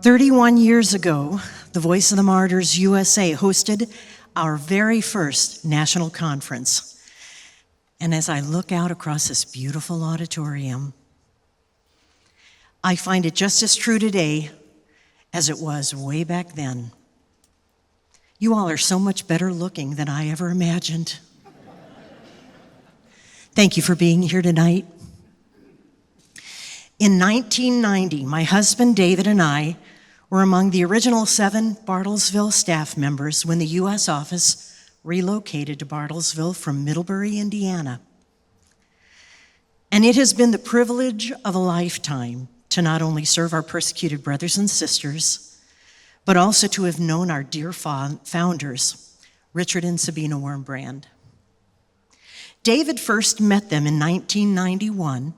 31 years ago, the Voice of the Martyrs USA hosted our very first national conference. And as I look out across this beautiful auditorium, I find it just as true today as it was way back then. You all are so much better looking than I ever imagined. Thank you for being here tonight. In 1990, my husband David and I were among the original 7 Bartlesville staff members when the U.S. office relocated to Bartlesville from Middlebury, Indiana. And it has been the privilege of a lifetime to not only serve our persecuted brothers and sisters, but also to have known our dear founders, Richard and Sabina Wurmbrand. David first met them in 1991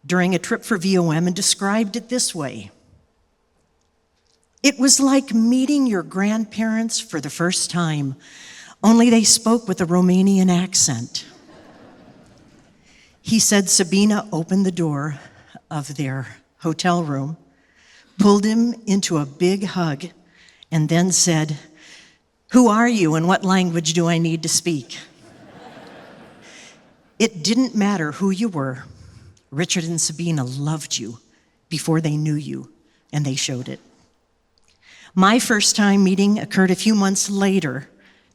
during a trip for VOM and described it this way: "It was like meeting your grandparents for the first time, only they spoke with a Romanian accent." He said Sabina opened the door of their hotel room, pulled him into a big hug, and then said, "Who are you and what language do I need to speak?" It didn't matter who you were. Richard and Sabina loved you before they knew you, and they showed it. My first time meeting occurred a few months later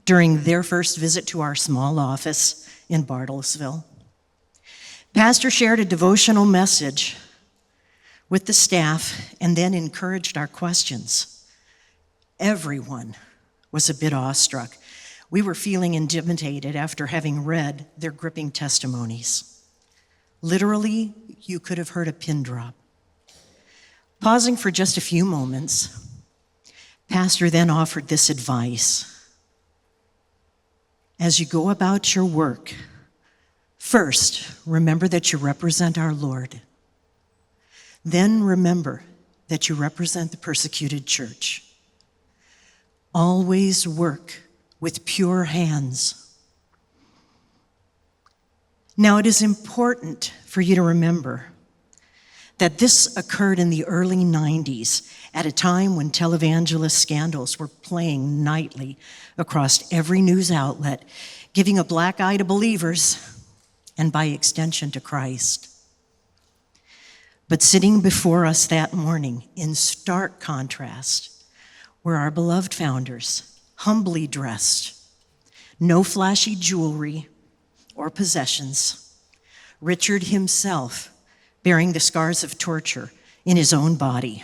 during their first visit to our small office in Bartlesville. Pastor shared a devotional message with the staff and then encouraged our questions. Everyone was a bit awestruck. We were feeling intimidated after having read their gripping testimonies. Literally, you could have heard a pin drop. Pausing for just a few moments, Pastor then offered this advice: as you go about your work, first, remember that you represent our Lord. Then remember that you represent the persecuted church. Always work with pure hands. Now, it is important for you to remember that this occurred in the early 90s, at a time when televangelist scandals were playing nightly across every news outlet, giving a black eye to believers and by extension to Christ. But sitting before us that morning in stark contrast were our beloved founders, humbly dressed, no flashy jewelry or possessions, Richard himself bearing the scars of torture in his own body.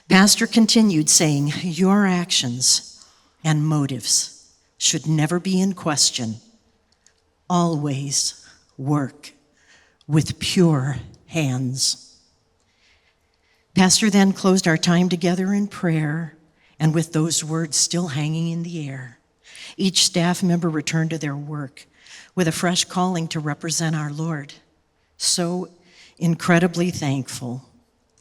Pastor continued saying, your actions and motives should never be in question. Always work with pure hands. Pastor then closed our time together in prayer, and with those words still hanging in the air, each staff member returned to their work with a fresh calling to represent our Lord. So incredibly thankful.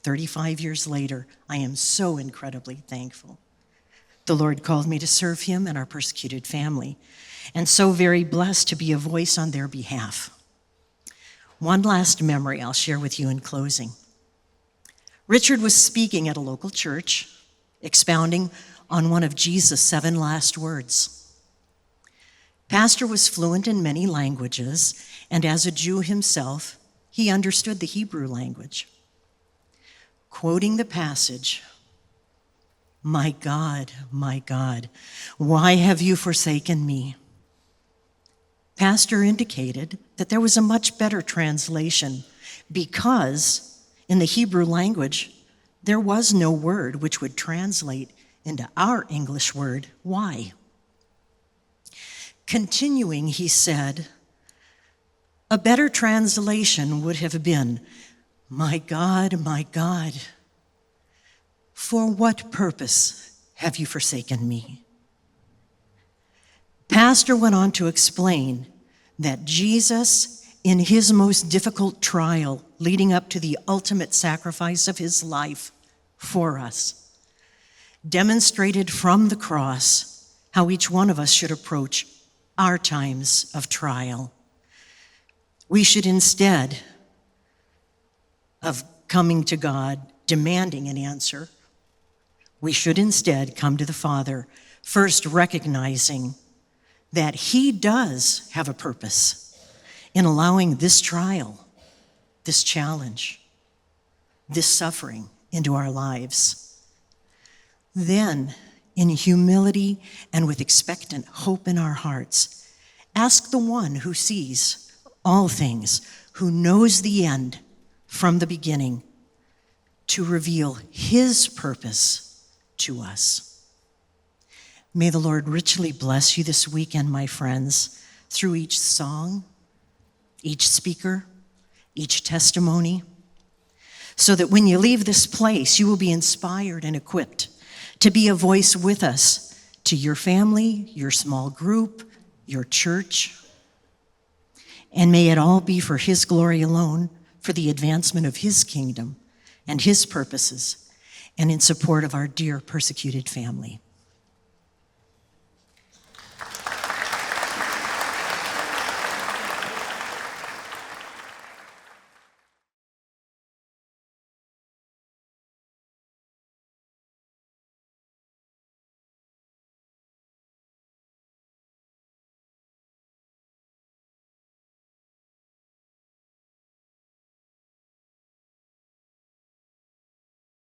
35 years later, I am so incredibly thankful. The Lord called me to serve him and our persecuted family, and so very blessed to be a voice on their behalf. One last memory I'll share with you in closing. Richard was speaking at a local church, expounding on one of Jesus' 7 last words. Pastor was fluent in many languages, and as a Jew himself, he understood the Hebrew language. Quoting the passage, my God, why have you forsaken me?" Pastor indicated that there was a much better translation because in the Hebrew language, there was no word which would translate into our English word, why. Continuing, he said, a better translation would have been, my God, for what purpose have you forsaken me? Pastor went on to explain that Jesus, in his most difficult trial, leading up to the ultimate sacrifice of his life for us, demonstrated from the cross how each one of us should approach our times of trial. We should, instead of coming to God demanding an answer. We should instead come to the Father, first recognizing that He does have a purpose in allowing this trial, this challenge, this suffering into our lives. Then, in humility and with expectant hope in our hearts, ask the one who sees all things, who knows the end from the beginning, to reveal His purpose to us. May the Lord richly bless you this weekend, my friends, through each song, each speaker, each testimony, so that when you leave this place, you will be inspired and equipped to be a voice with us to your family, your small group, your church. And may it all be for His glory alone, for the advancement of His kingdom and His purposes, and in support of our dear persecuted family.